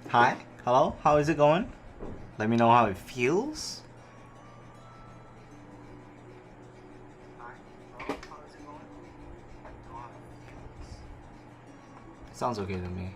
Hi, hello, how is it going? Let me know how it feels. Sounds okay to me.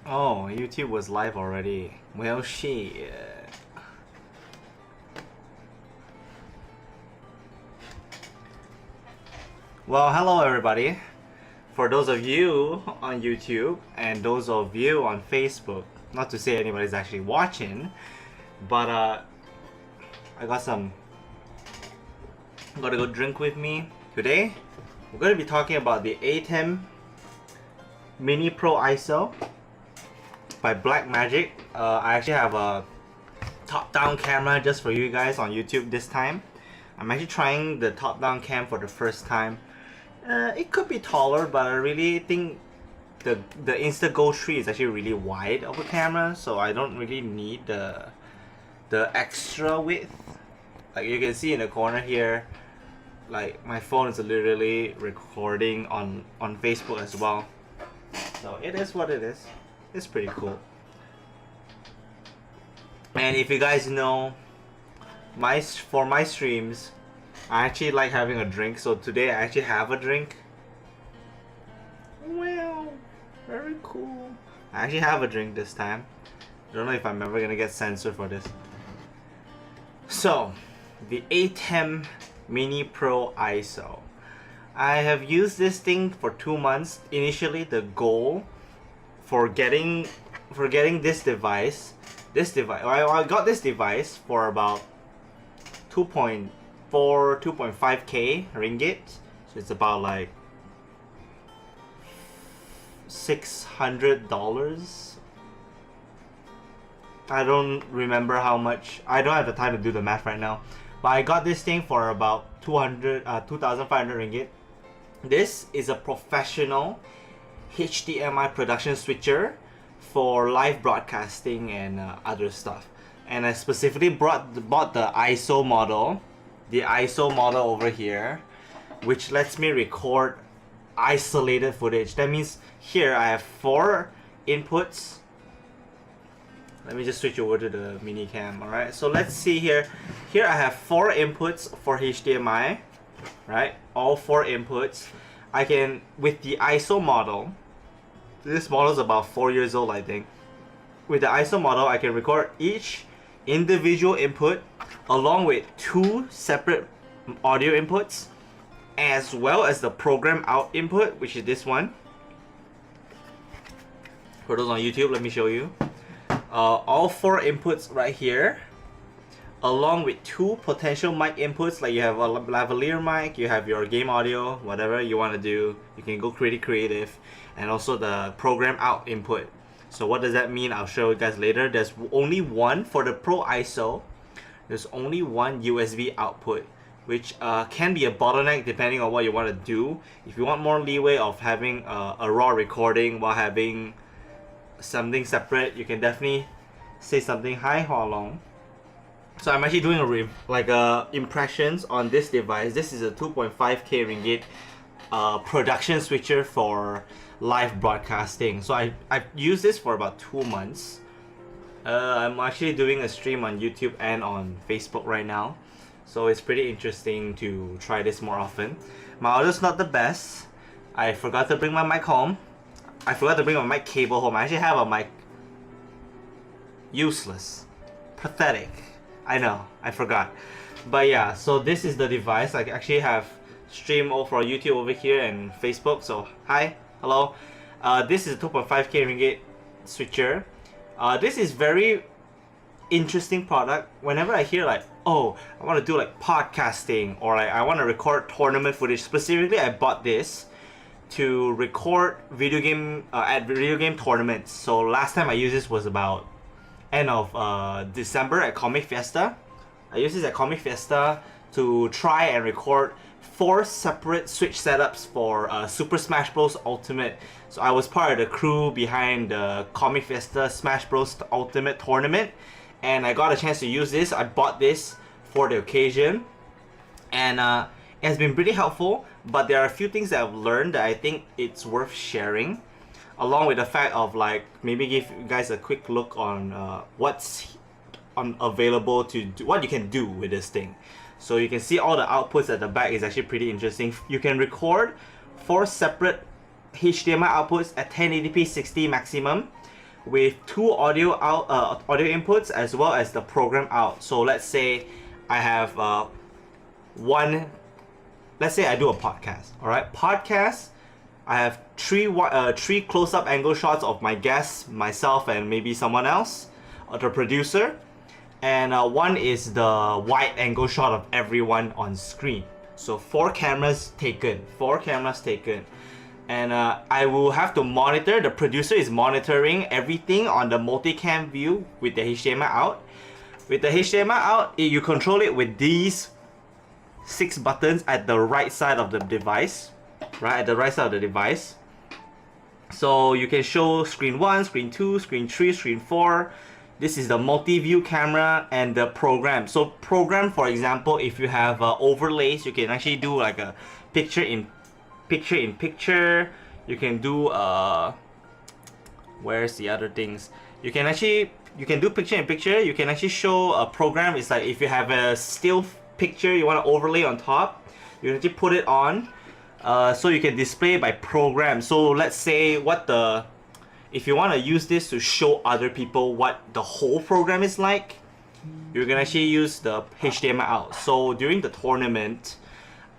Oh, YouTube was live already. Well, shit. Well, hello everybody. For those of you on YouTube and those of you on Facebook, not to say anybody's actually watching, but I got a good drink with me today. We're going to be talking about the Atem Mini Pro ISO by Blackmagic. I actually have a top-down camera just for you guys on YouTube this time. I'm actually trying the top-down cam for the first time. It could be taller, but I really think the Instago 3 is actually really wide of a camera, so I don't really need the extra width. Like you can see in the corner here, like my phone is literally recording on Facebook as well. So it is what it is. It's pretty cool. And if you guys know, for my streams, I actually like having a drink. So today I actually have a drink. Well, very cool. I actually have a drink this time. I don't know if I'm ever gonna get censored for this. So, the Atem Mini Pro ISO. I have used this thing for 2 months. Initially, the goal for getting this device, I got this device for about 2.5k ringgit. So it's about like $600. I don't remember how much. I don't have the time to do the math right now. But I got this thing for about 2,500 ringgit. This is a professional HDMI production switcher for live broadcasting and other stuff. And I specifically bought the ISO model, the ISO model over here, which lets me record isolated footage. That means here I have 4 inputs. Let me just switch over to the mini cam. Alright, so let's see here. Here I have 4 inputs for HDMI, right? All 4 inputs. I can, with the ISO model, this model is about 4 years old, I think. With the ISO model, I can record each individual input along with 2 separate audio inputs, as well as the program out input, which is this one. For those on YouTube, let me show you. All 4 inputs right here, along with two potential mic inputs, like you have a lavalier mic, you have your game audio, whatever you want to do, you can go pretty creative, and also the program out input. So what does that mean? I'll show you guys later. There's only one for the Pro ISO. There's only one USB output, which can be a bottleneck depending on what you want to do. If you want more leeway of having a raw recording while having something separate, you can definitely say something. Hi, Hua Long. So I'm actually doing impressions on this device. This is a 2.5k ringgit production switcher for live broadcasting. So I've used this for about 2 months. I'm actually doing a stream on YouTube and on Facebook right now, so it's pretty interesting to try this more often. My audio's not the best. I forgot to bring my mic home. I forgot to bring my mic cable home. I actually have a mic. Useless. Pathetic. I know, I forgot. But yeah, so this is the device. I actually have stream over YouTube over here and Facebook. So hi, hello. This is a 2.5k ringgit switcher. This is very interesting product. Whenever I hear like, oh, I want to do like podcasting, or like I want to record tournament footage. Specifically, I bought this to record video game tournaments. So last time I used this was about end of December at Comic Fiesta. I used this at Comic Fiesta to try and record 4 separate Switch setups for Super Smash Bros. Ultimate. So I was part of the crew behind the Comic Fiesta Smash Bros. Ultimate tournament, and I got a chance to use this. I bought this for the occasion, and it has been pretty helpful. But there are a few things that I've learned that I think it's worth sharing, along with the fact of like maybe give you guys a quick look on what's available to do, what you can do with this thing. So you can see all the outputs at the back is actually pretty interesting. You can record 4 separate HDMI outputs at 1080p 60 maximum with 2 audio inputs as well as the program out. So let's say I have let's say I do a podcast. All right, podcast. I have 3 close-up angle shots of my guests, myself, and maybe someone else, the producer. And 1 is the wide angle shot of everyone on screen. So 4 cameras taken. And I will have to monitor. The producer is monitoring everything on the multicam view with the HDMI out. With the HDMI out, you control it with these 6 buttons at the right side of the device. Right at the right side of the device. So you can show screen 1, screen 2, screen 3, screen 4. This is the multi-view camera and the program. So program, for example, if you have overlays, you can actually do like a picture in picture. You can do where's the other things? You can do picture in picture. You can actually show a program. It's like if you have a still picture you want to overlay on top, you can actually put it on. So you can display by program. So let's say if you want to use this to show other people what the whole program is like, you can actually use the HDMI out. So during the tournament,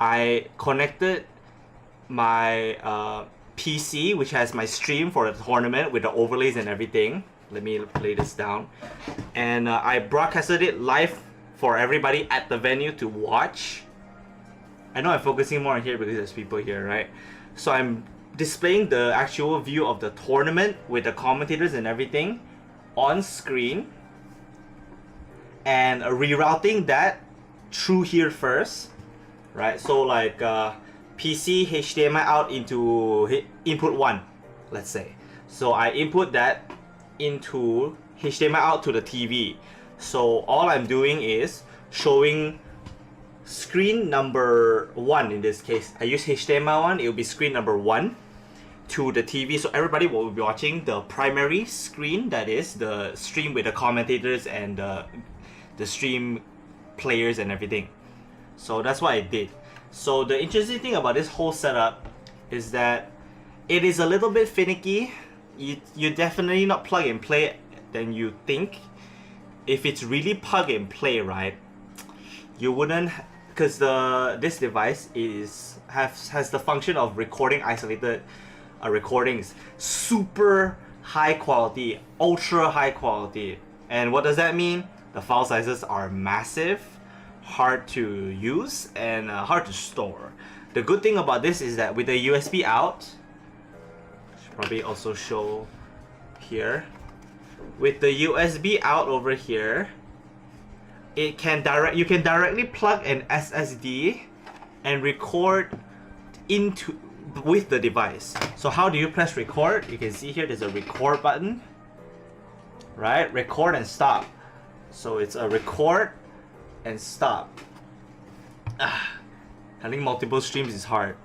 I connected my PC, which has my stream for the tournament with the overlays and everything. Let me lay this down. And I broadcasted it live for everybody at the venue to watch. I know I'm focusing more on here because there's people here, right? So I'm displaying the actual view of the tournament with the commentators and everything on screen, and rerouting that through here first, right? So like PC HDMI out into input 1, let's say. So I input that into HDMI out to the TV. So all I'm doing is showing screen number 1 in this case. I use HDMI 1, it will be screen number 1 to the TV. So everybody will be watching the primary screen, that is the stream with the commentators and the stream players and everything. So that's what I did. So the interesting thing about this whole setup is that it is a little bit finicky. You definitely not plug and play than you think. If it's really plug and play, right, you wouldn't, because this device has the function of recording isolated recordings, super high quality, ultra high quality. And what does that mean? The file sizes are massive, hard to use, and hard to store. The good thing about this is that with the USB out, should probably also show here. With the USB out over here, you can directly plug an SSD and record with the device. So how do you press record? You can see here there's a record button, right? Record and stop. So it's a record and stop. Handling multiple streams is hard.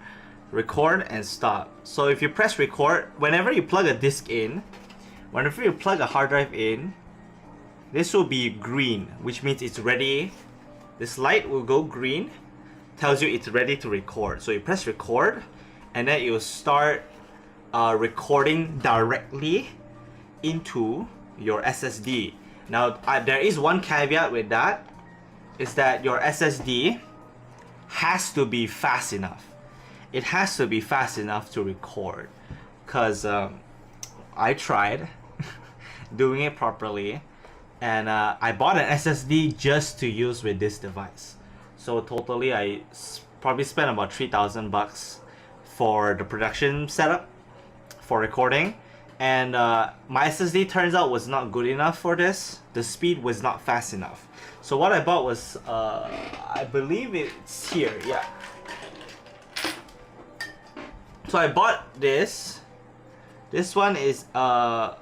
Record and stop. So if you press record, whenever you plug a disk in, whenever you plug a hard drive in, this will be green, which means it's ready. This light will go green, tells you it's ready to record. So you press record, and then it will start recording directly into your SSD. Now, there is one caveat with that, is that your SSD has to be fast enough. It has to be fast enough to record, because I tried doing it properly, and I bought an SSD just to use with this device. So totally I probably spent about 3,000 bucks for the production setup for recording, and my SSD turns out was not good enough for this. The speed was not fast enough. So what I bought was I believe it's here, yeah. So I bought this. This one is an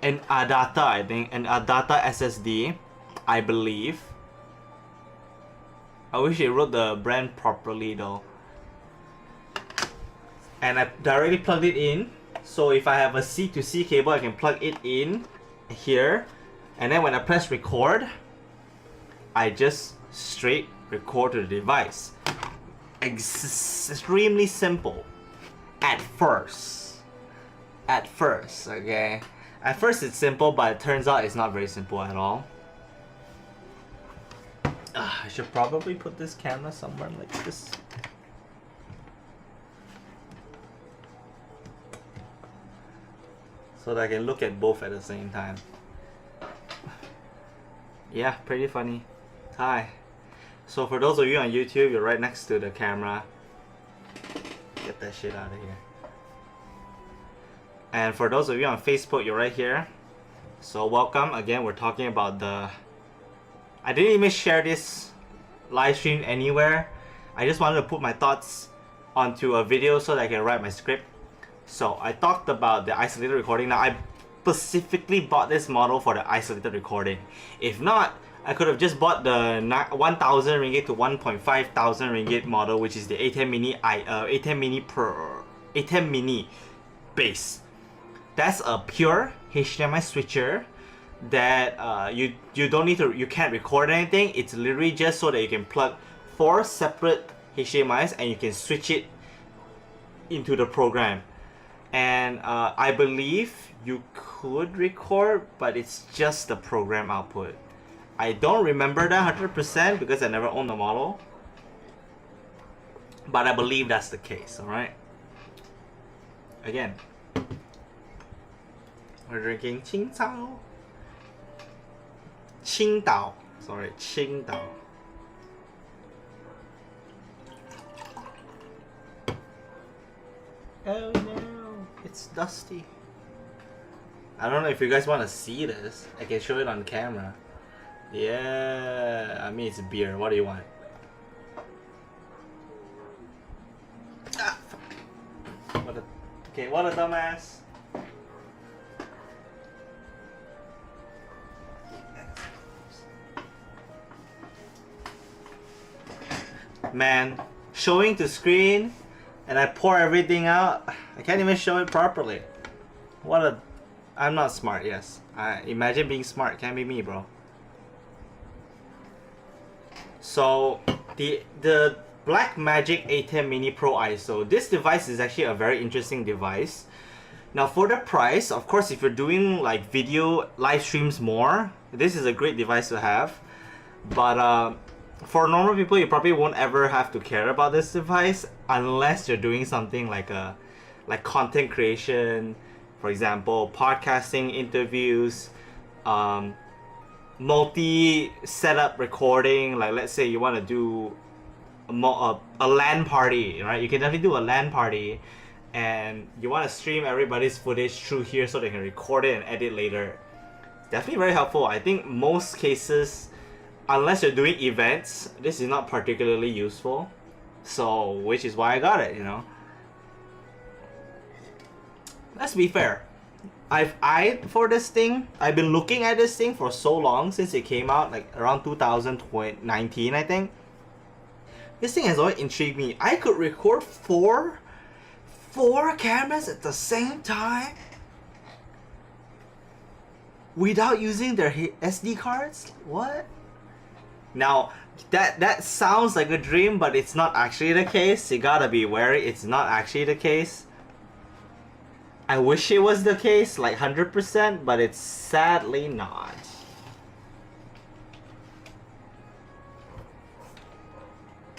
Adata, I think, an Adata SSD, I believe. I wish they wrote the brand properly though. And I directly plugged it in. So if I have a C to C cable, I can plug it in here. And then when I press record, I just straight record to the device. Extremely simple at first. Okay? At first it's simple, but it turns out it's not very simple at all. I should probably put this camera somewhere like this. So that I can look at both at the same time. Yeah, pretty funny. Hi. So for those of you on YouTube, you're right next to the camera. Get that shit out of here. And for those of you on Facebook, you're right here. So welcome. Again, we're talking about the... I didn't even share this live stream anywhere. I just wanted to put my thoughts onto a video so that I can write my script. So I talked about the isolated recording. Now I specifically bought this model for the isolated recording. If not, I could have just bought the 1,000 ringgit to 1,500 ringgit model, which is the Atem Mini Atem Mini base. That's a pure HDMI switcher that you don't need to, you can't record anything. It's literally just so that you can plug 4 separate HDMIs and you can switch it into the program. And I believe you could record, but it's just the program output. I don't remember that 100% because I never owned the model, but I believe that's the case. Alright, again, we're drinking Qingdao. Sorry, Qingdao. Oh no, it's dusty. I don't know if you guys want to see this. I can show it on camera. Yeah, I mean it's beer. What do you want? Ah, fuck. What a dumbass. Man, showing to screen and I pour everything out. I can't even show it properly. I'm not smart, yes. Imagine being smart. Can't be me, bro. So the Blackmagic Atem Mini Pro ISO. This device is actually a very interesting device. Now for the price, of course, if you're doing like video live streams more, this is a great device to have. But for normal people, you probably won't ever have to care about this device unless you're doing something like content creation, for example, podcasting, interviews, multi-setup recording, like let's say you want to do a LAN party, right? You can definitely do a LAN party, and you want to stream everybody's footage through here so they can record it and edit later. Definitely very helpful. I think most cases, unless you're doing events, this is not particularly useful. So, which is why I got it, you know. Let's be fair. I've eyed for this thing. I've been looking at this thing for so long since it came out, like around 2019, I think. This thing has always intrigued me. I could record four cameras at the same time without using their SD cards? What? Now, that sounds like a dream, but it's not actually the case. You gotta be wary, it's not actually the case. I wish it was the case, like 100%, but it's sadly not.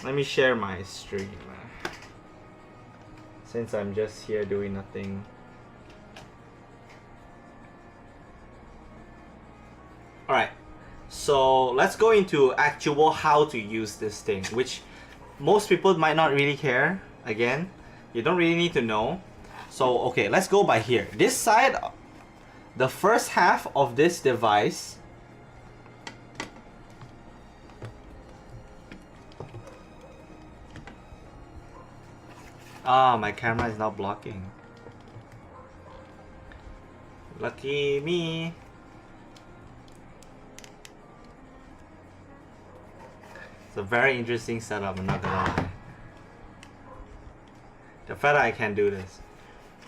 Let me share my stream, since I'm just here doing nothing. Alright, so let's go into actual how to use this thing, which most people might not really care. Again, you don't really need to know. So okay, let's go by here. This side, the first half of this device my camera is not blocking. Lucky me. It's a very interesting setup, I'm not gonna lie. The fact that I can do this.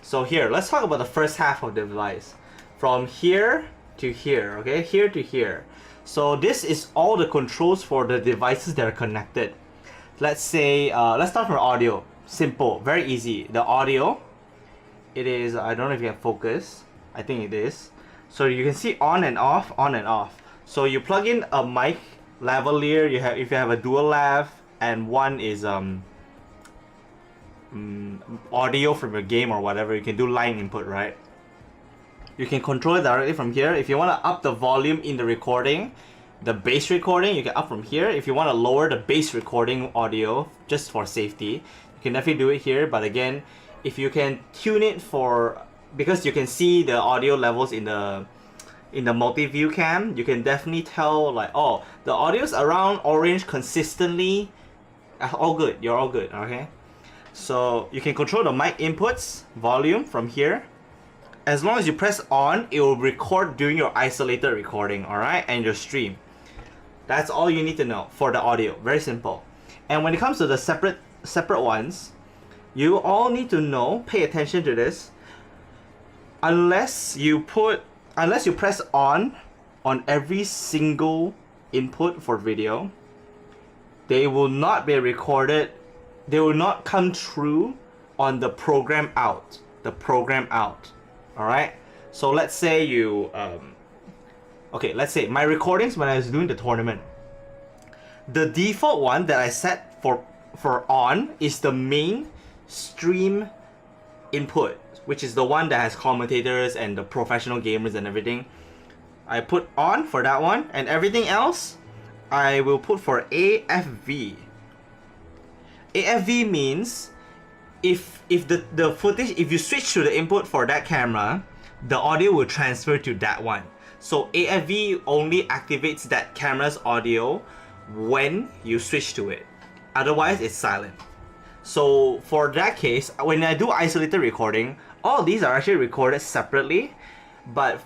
So here, let's talk about the first half of the device. From here to here, okay? Here to here. So this is all the controls for the devices that are connected. Let's say, let's start from audio. Simple, very easy. The audio, it is, I don't know if you can focus. I think it is. So you can see on and off, on and off. So you plug in a mic lavalier, if you have a dual lav, and one is audio from your game or whatever, you can do line input, right? You can control it directly from here. If you want to up the volume in the recording, the bass recording, you can up from here. If you want to lower the bass recording audio just for safety, you can definitely do it here. But again, if you can tune it for, because you can see the audio levels in the multi-view cam, you can definitely tell like, oh, the audio's around orange consistently. All good, you're all good, okay? So you can control the mic inputs, volume from here. As long as you press on, it will record during your isolated recording, alright? And your stream. That's all you need to know for the audio, very simple. And when it comes to the separate ones, you all need to know, pay attention to this. Unless you press on every single input for video, they will not be recorded. They will not come true on the program out. Alright? So let's say you okay, let's say my recordings when I was doing the tournament. The default one that I set for on is the main stream input, which is the one that has commentators and the professional gamers and everything. I put on for that one, and everything else I will put for AFV. AFV means if the footage, if you switch to the input for that camera, the audio will transfer to that one. So AFV only activates that camera's audio when you switch to it. Otherwise, it's silent. So for that case, when I do isolated recording, all of these are actually recorded separately. But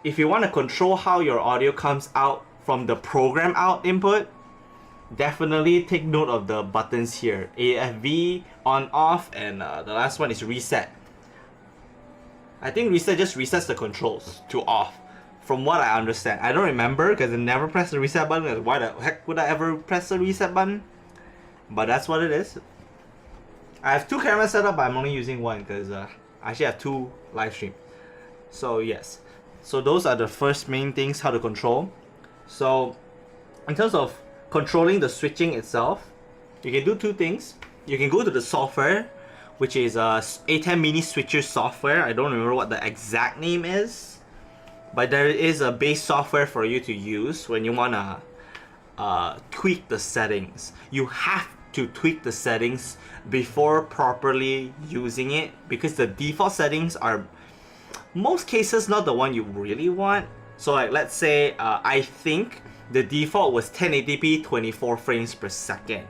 if you want to control how your audio comes out from the program out input, definitely take note of the buttons here. AFV, on, off, and the last one is reset. I think reset just resets the controls to off, from what I understand. I don't remember because I never pressed the reset button. Why the heck would I ever press the reset button? But that's what it is. I have two cameras set up, but I'm only using one because I actually have two live streams. So yes. So those are the first main things how to control. So in terms of controlling the switching itself, you can do two things. You can go to the software, which is Atem mini switcher software. I don't remember what the exact name is, but there is a base software for you to use when you wanna tweak the settings. You have to tweak the settings before properly using it, because the default settings are most cases not the one you really want. So like, let's say I think the default was 1080p 24 frames per second,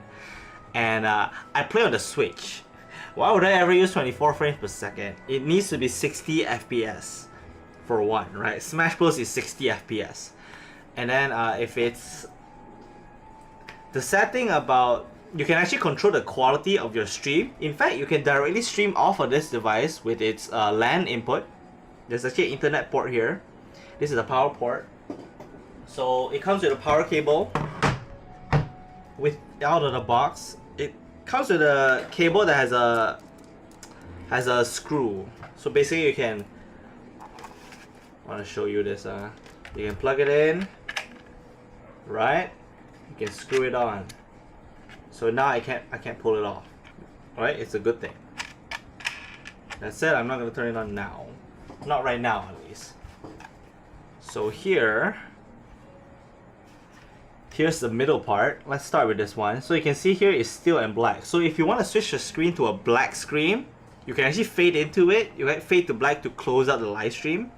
and I play on the Switch. Why would I ever use 24 frames per second? It needs to be 60 FPS for one, right? Smash Bros is 60 FPS. And then if it's... The sad thing about... You can actually control the quality of your stream. In fact, you can directly stream off of this device with its LAN input. There's actually an internet port here. This is a power port. So it comes with a power cable out of the box. It comes with a cable that has a screw. So basically you can... I want to show you this. You can plug it in, right? You can screw it on. So now I can't pull it off. Alright, it's a good thing. That said, I'm not gonna turn it on now. Not right now, at least. So here's the middle part. Let's start with this one. So you can see here it's still in black. So if you want to switch the screen to a black screen, you can actually fade into it. You can fade to black to close out the live stream.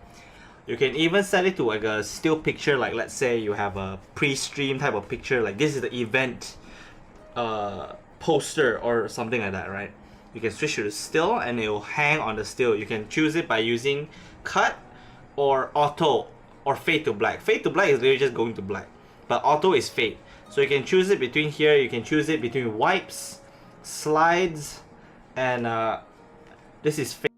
You can even set it to like a still picture, like let's say you have a pre-stream type of picture, like this is the event poster or something like that, right? You can switch to still and it will hang on the still. You can choose it by using cut or auto or fade to black. Fade to black is literally just going to black, but auto is fade. So you can choose it between here. You can choose it between wipes, slides, and this is fade.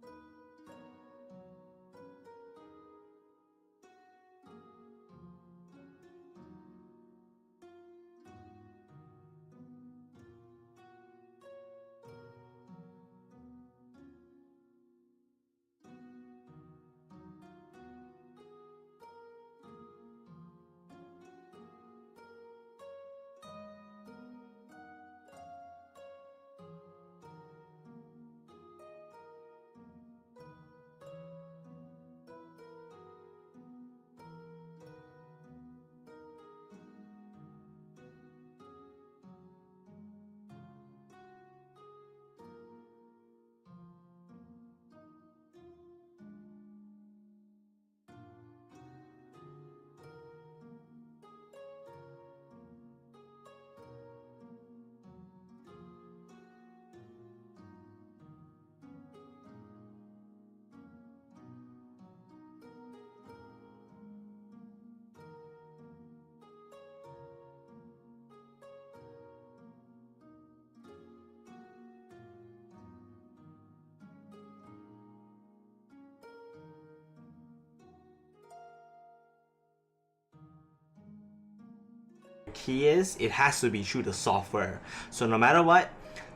Key is it has to be through the software. So no matter what,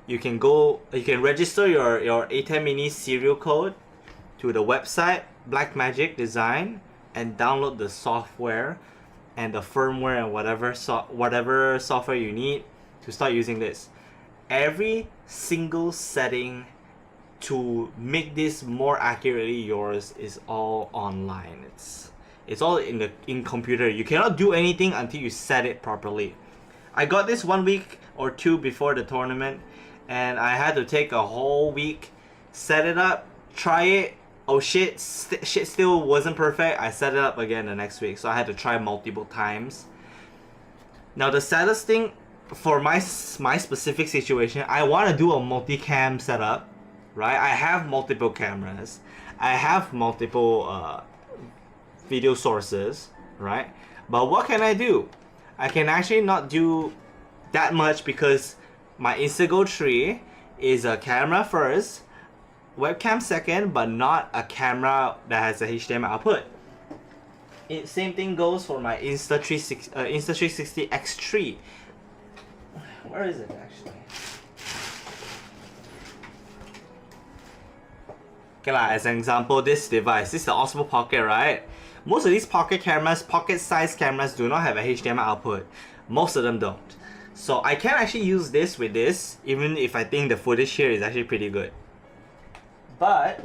you can register your Atem mini serial code to the website Blackmagic Design and download the software and the firmware and whatever software you need to start using this. Every single setting to make this more accurately yours is all online. It's all in computer. You cannot do anything until you set it properly. I got this 1 week or two before the tournament, and I had to take a whole week, set it up, try it. Oh shit, shit still wasn't perfect. I set it up again the next week, so I had to try multiple times. Now the saddest thing for my specific situation, I want to do a multicam setup, right? I have multiple cameras. I have multiple video sources, right? But what can I do? I can actually not do that much because my Instago tree is a camera first, webcam second, but not a camera that has a HDMI output. Same thing goes for my Insta360 X3. Where is it actually? Okay, as an example, this device, this is the Osmo Pocket, right? Most of these pocket-sized cameras do not have a HDMI output. Most of them don't. So I can actually use this with this, even if I think the footage here is actually pretty good. But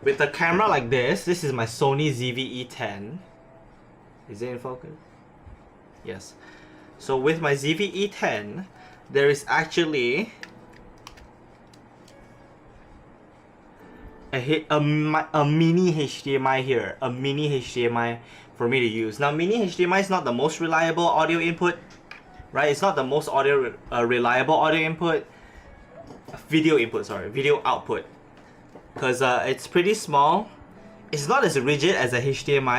with a camera like this is my Sony ZV-E10. Is it in focus? Yes. So with my ZV-E10, there is actually a mini HDMI here, a mini HDMI for me to use. Now, mini HDMI is not the most reliable audio input, right? It's not the most reliable audio input, video input, sorry, video output, because it's pretty small. It's not as rigid as a HDMI.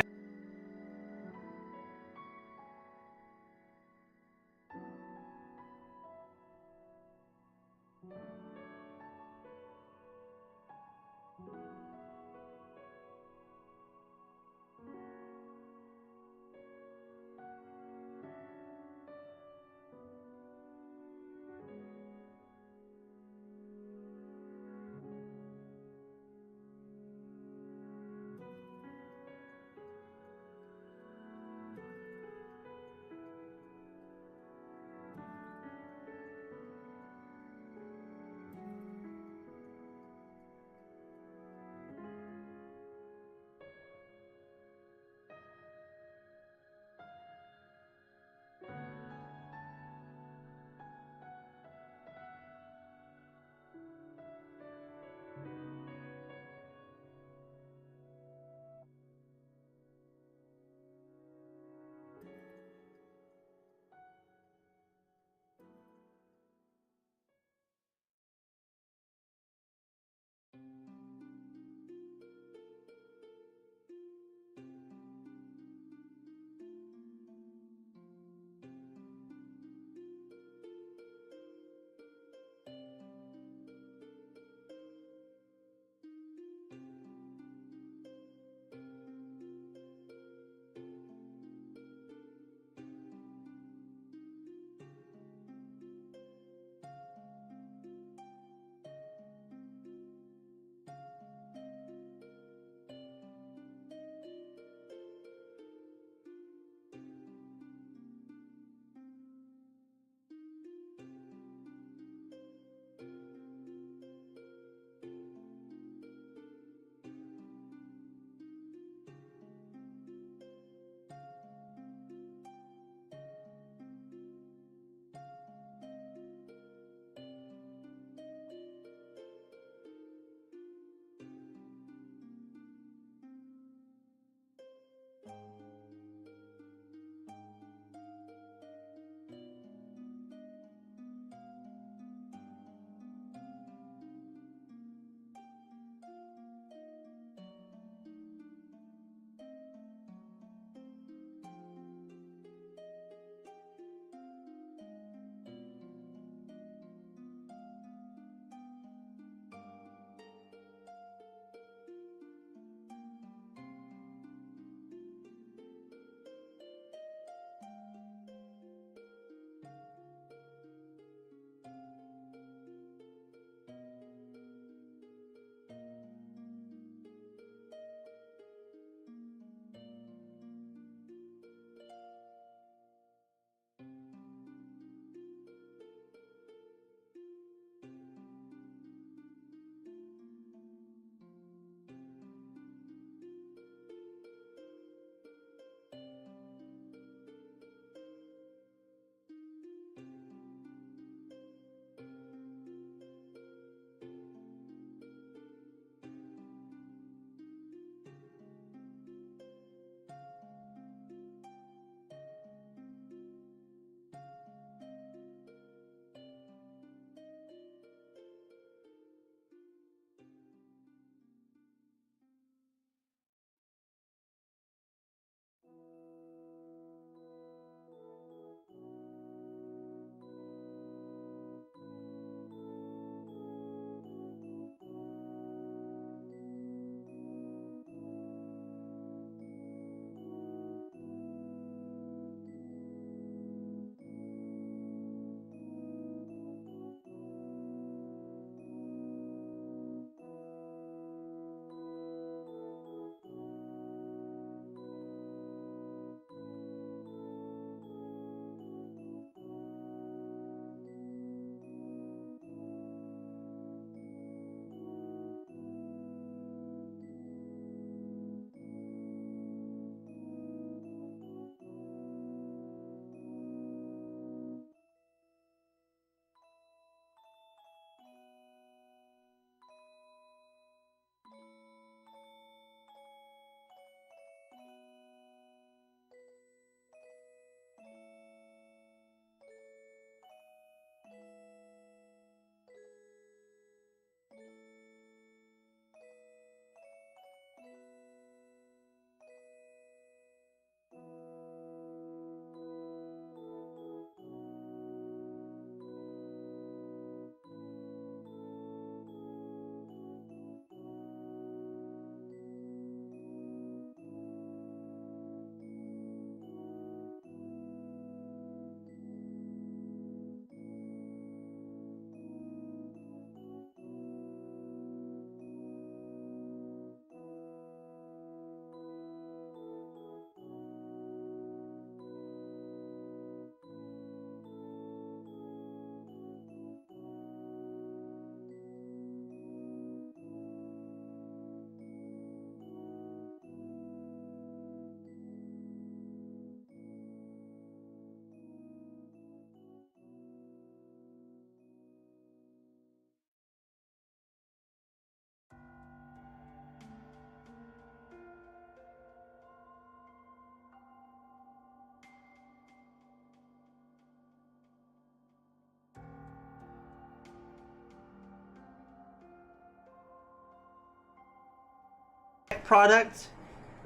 perfect product?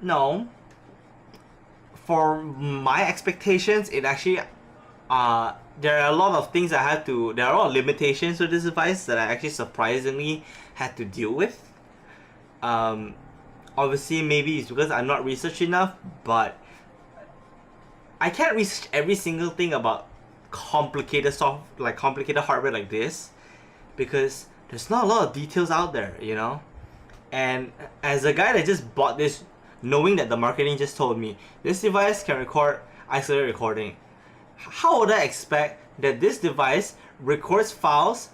No. For my expectations, it actually there are a lot of things there are a lot of limitations to this device that I actually surprisingly had to deal with. Obviously maybe it's because I'm not researched enough, but I can't research every single thing about complicated hardware like this, because there's not a lot of details out there, you know? And as a guy that just bought this, knowing that the marketing just told me this device can record isolated recording, how would I expect that this device records files?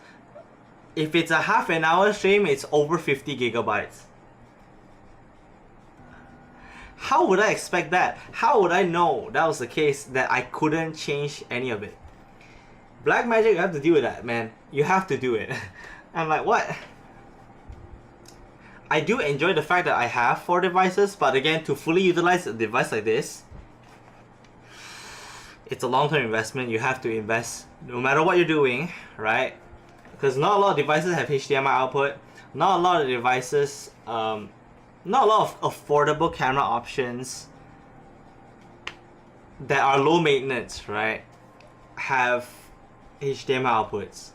If it's a half an hour stream, it's over 50 gigabytes. How would I expect that? How would I know that was the case, that I couldn't change any of it? Blackmagic, you have to deal with that, man. You have to do it. I'm like, what? I do enjoy the fact that I have 4 devices, but again, to fully utilize a device like this, it's a long-term investment. You have to invest no matter what you're doing, right? Because not a lot of devices have HDMI output. Not a lot of devices, not a lot of affordable camera options that are low maintenance, right, have HDMI outputs.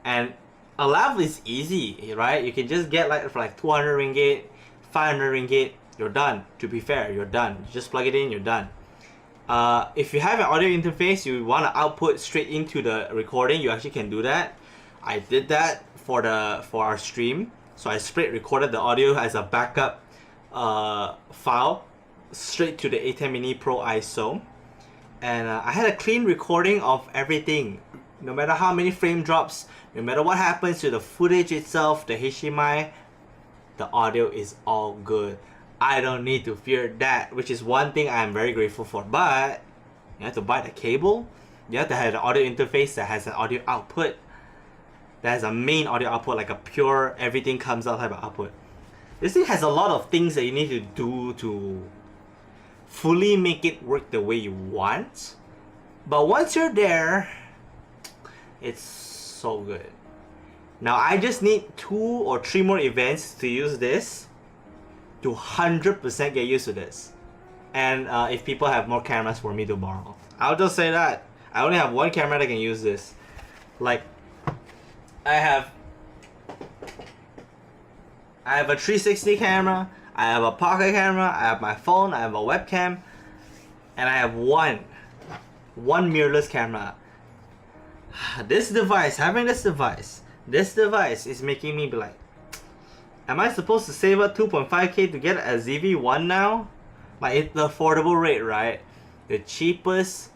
And a lav is easy, right? You can just get for like 200 ringgit, 500 ringgit, you're done. To be fair, you're done. You just plug it in, you're done. If you have an audio interface, you want to output straight into the recording, you actually can do that. I did that for our stream. So I straight recorded the audio as a backup file straight to the Atem Mini Pro ISO, and I had a clean recording of everything. No matter how many frame drops, no matter what happens to the footage itself, the HDMI, the audio is all good. I don't need to fear that, which is one thing I am very grateful for. But you have to buy the cable, you have to have an audio interface that has an audio output, that has a main audio output, like a pure everything comes out type of output. This thing has a lot of things that you need to do to fully make it work the way you want. But once you're there, it's so good. Now I just need 2 or 3 more events to use this to 100% get used to this. And if people have more cameras for me to borrow, I'll just say that. I only have 1 camera that can use this. Like, I have a 360 camera, I have a pocket camera, I have my phone, I have a webcam, and I have one mirrorless camera. Having this device is making me be like, am I supposed to save up 2.5k to get a ZV-1 now? Like, it's the affordable rate, right? The cheapest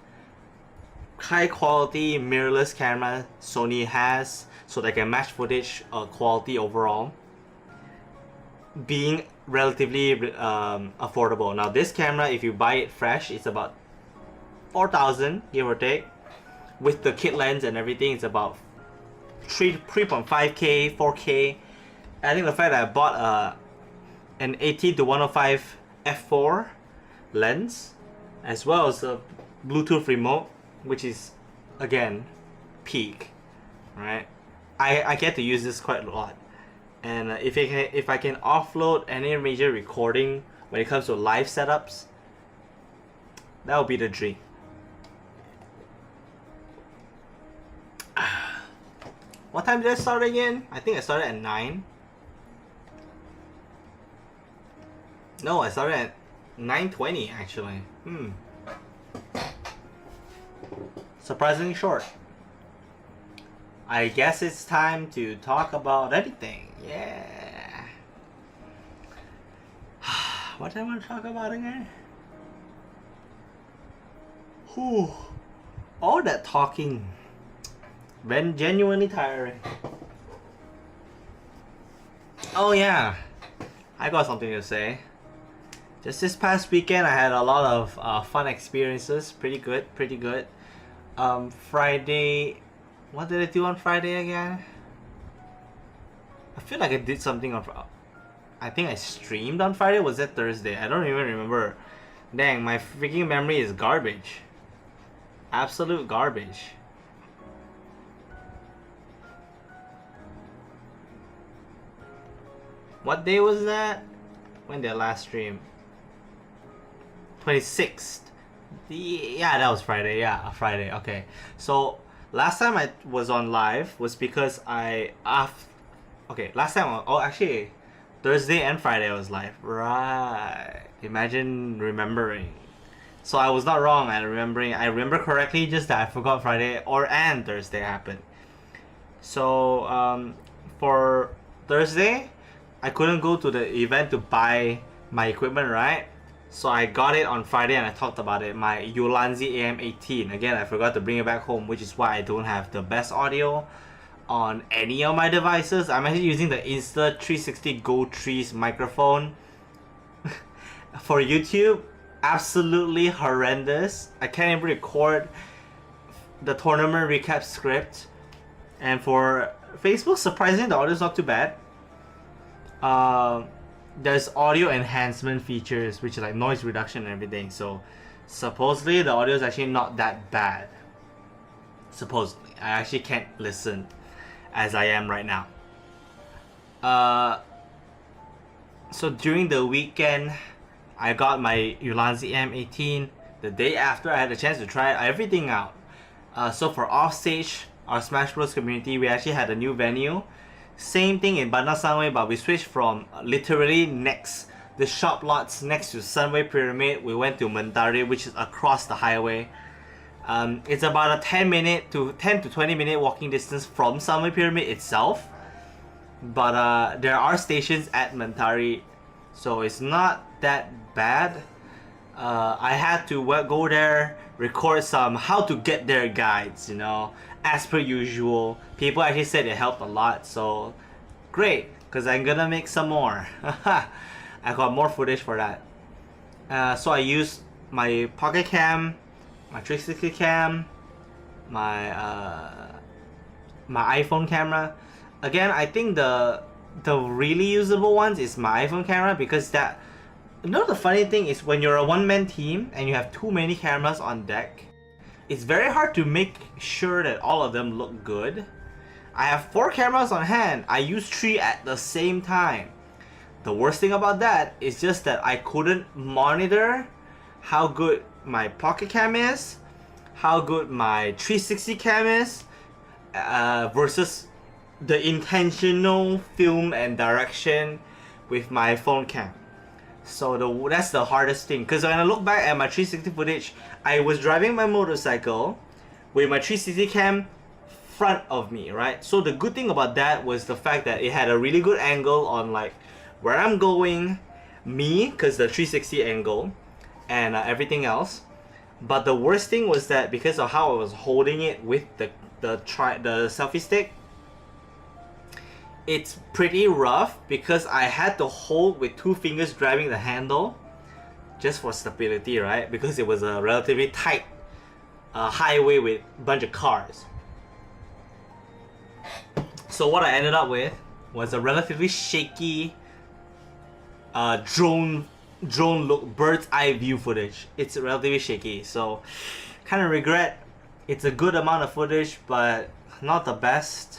high quality mirrorless camera Sony has, so they can match footage quality overall, being relatively affordable. Now this camera, if you buy it fresh, it's about 4,000 give or take. With the kit lens and everything, it's about 3.5k, 4k. I think the fact that I bought an 18-105 f4 lens, as well as a Bluetooth remote, which is again peak, right? I get to use this quite a lot. And if I can offload any major recording when it comes to live setups, that would be the dream. What time did I start again? I think I started at 9. No, I started at 9:20 actually. Surprisingly short. I guess it's time to talk about anything. Yeah. What do I want to talk about again? Whew. All that talking been genuinely tiring. Oh yeah, I got something to say. Just this past weekend, I had a lot of fun experiences. Pretty good. Friday, what did I do on Friday again? I feel like I did something on. I think I streamed on Friday. Was that Thursday? I don't even remember. Dang, my freaking memory is garbage. Absolute garbage. What day was that? When did I last stream? 26th. Yeah, that was Friday. Yeah, Friday. Okay. So last time I was on live was because last time. Oh, actually, Thursday and Friday I was live. Right. Imagine remembering. So I was not wrong at remembering. I remember correctly, just that I forgot Friday and Thursday happened. So for Thursday, I couldn't go to the event to buy my equipment, right? So I got it on Friday and I talked about it. My Ulanzi AM18. Again, I forgot to bring it back home, which is why I don't have the best audio on any of my devices. I'm actually using the Insta360 Go Trees microphone for YouTube. Absolutely horrendous. I can't even record the tournament recap script. And for Facebook, surprisingly, the audio is not too bad. There's audio enhancement features, which is like noise reduction and everything. So supposedly the audio is actually not that bad. Supposedly, I actually can't listen as I am right now. So during the weekend, I got my Ulanzi M18. The day after, I had a chance to try everything out. So for offstage, our Smash Bros community, we actually had a new venue. Same thing in Bandar Sunway, but we switched from literally the shop lots next to Sunway Pyramid. We went to Mentari, which is across the highway. It's about a 10 to 20 minute walking distance from Sunway Pyramid itself. But there are stations at Mentari, so it's not that bad. I had to go there, record some how to get there guides, as per usual. People actually said it helped a lot, so great, because I'm gonna make some more. I got more footage for that. So I used my pocket cam, my 360 cam, my iPhone camera. Again, I think the really usable ones is my iPhone camera, because that. The funny thing is, when you're a one-man team and you have too many cameras on deck, it's very hard to make sure that all of them look good. I have 4 cameras on hand. I use 3 at the same time. The worst thing about that is just that I couldn't monitor how good my pocket cam is, how good my 360 cam is, versus the intentional film and direction with my phone cam. So that's the hardest thing, because when I look back at my 360 footage, I was driving my motorcycle with my 360 cam front of me, right? So the good thing about that was the fact that it had a really good angle on like where I'm going, me, because the 360 angle, and everything else. But the worst thing was that because of how I was holding it with the selfie stick, it's pretty rough, because I had to hold with 2 fingers driving the handle just for stability, right? Because it was a relatively tight highway with a bunch of cars. So what I ended up with was a relatively shaky drone look, bird's eye view footage. It's relatively shaky, so kind of regret. It's a good amount of footage, but not the best.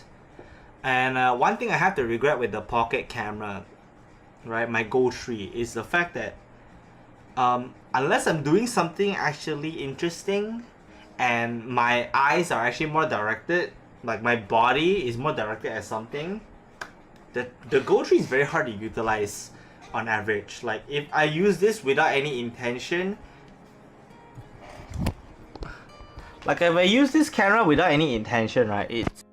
And one thing I have to regret with the pocket camera, right, my Go 3, is the fact that unless I'm doing something actually interesting and my eyes are actually more directed, like my body is more directed at something, the Go 3 is very hard to utilize on average. Like if I use this without any intention, like if I use this camera without any intention, right, it's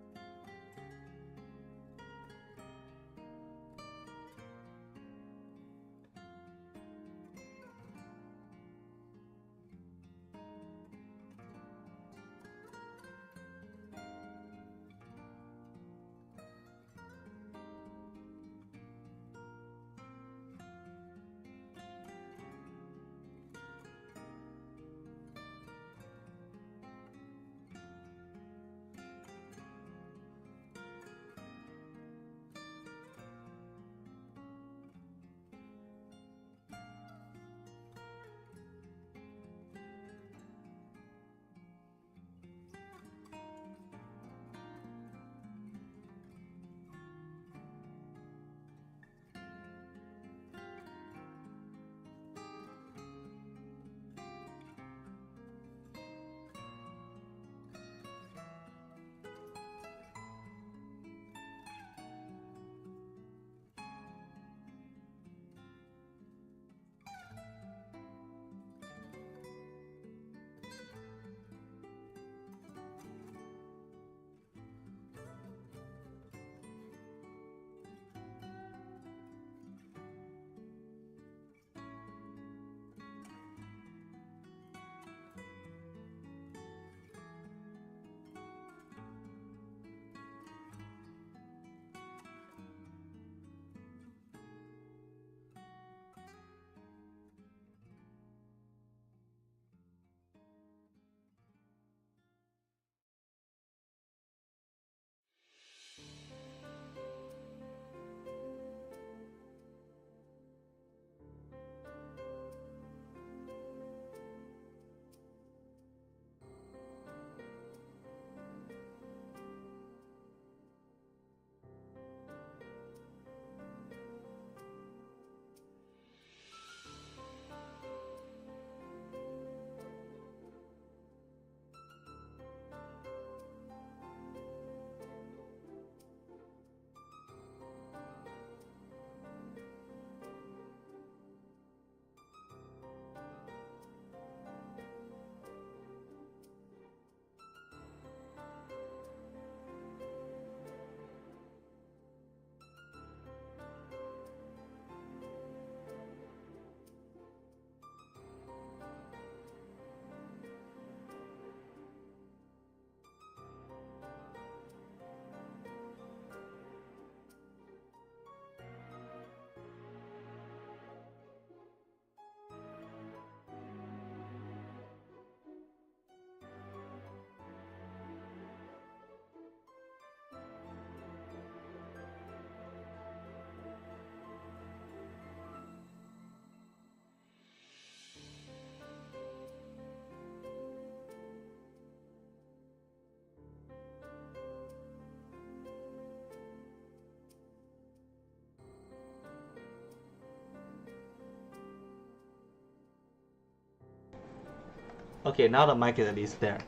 Okay, now the mic is at least there.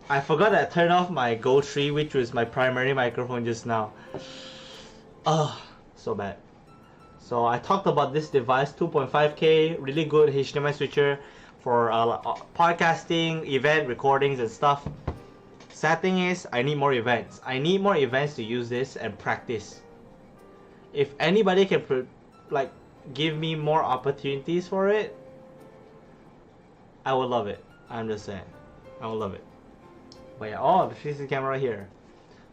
I forgot that I turned off my Go 3, which was my primary microphone just now. Ugh, so bad. So I talked about this device, 2.5K, really good HDMI switcher for podcasting, event recordings and stuff. Sad thing is, I need more events. I need more events to use this and practice. If anybody can give me more opportunities for it, I would love it. I'm just saying, I would love it. But yeah, oh, the 360 camera here.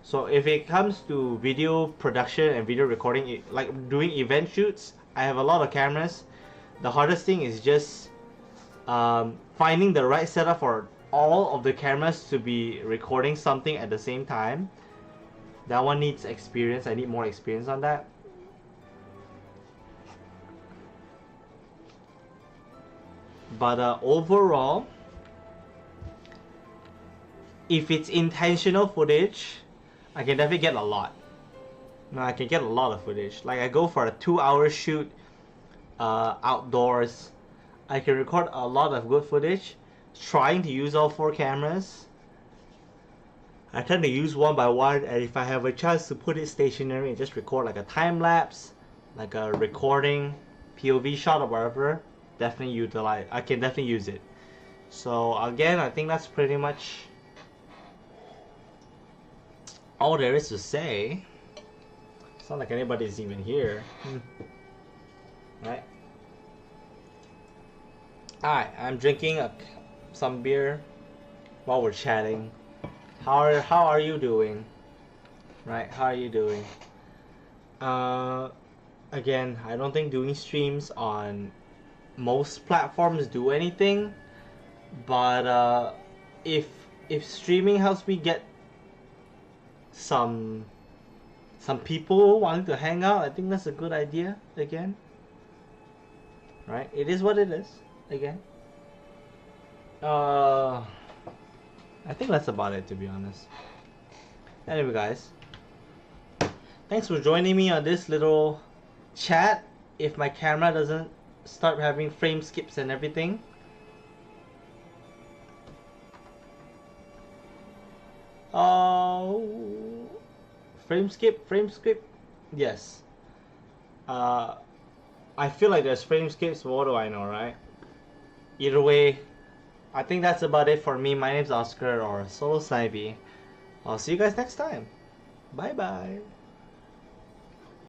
So if it comes to video production and video recording, like doing event shoots, I have a lot of cameras. The hardest thing is just finding the right setup for all of the cameras to be recording something at the same time. That one needs experience. I need more experience on that. But overall, if it's intentional footage, I can definitely get a lot. No, I can get a lot of footage. Like I go for a 2-hour shoot outdoors. I can record a lot of good footage. Trying to use all 4 cameras. I tend to use one by one, and if I have a chance to put it stationary and just record like a time lapse, like a recording, POV shot or whatever, definitely utilize. I can definitely use it. So again, I think that's pretty much all there is to say. It's not like anybody's even here. Right? Alright, I'm drinking some beer while we're chatting. How are you doing? Right? How are you doing? Again, I don't think doing streams on most platforms do anything, but if streaming helps me get some people wanting to hang out, I think that's a good idea. Again, right? It is what it is. Again, I think that's about it, to be honest. Anyway, guys, thanks for joining me on this little chat. If my camera doesn't start having frame skips and everything, frame skip, yes. I feel like there's frame skips, but what do I know, right? Either way, I think that's about it for me. My name's Oscar, or Solo Snivy. I'll see you guys next time. Bye bye.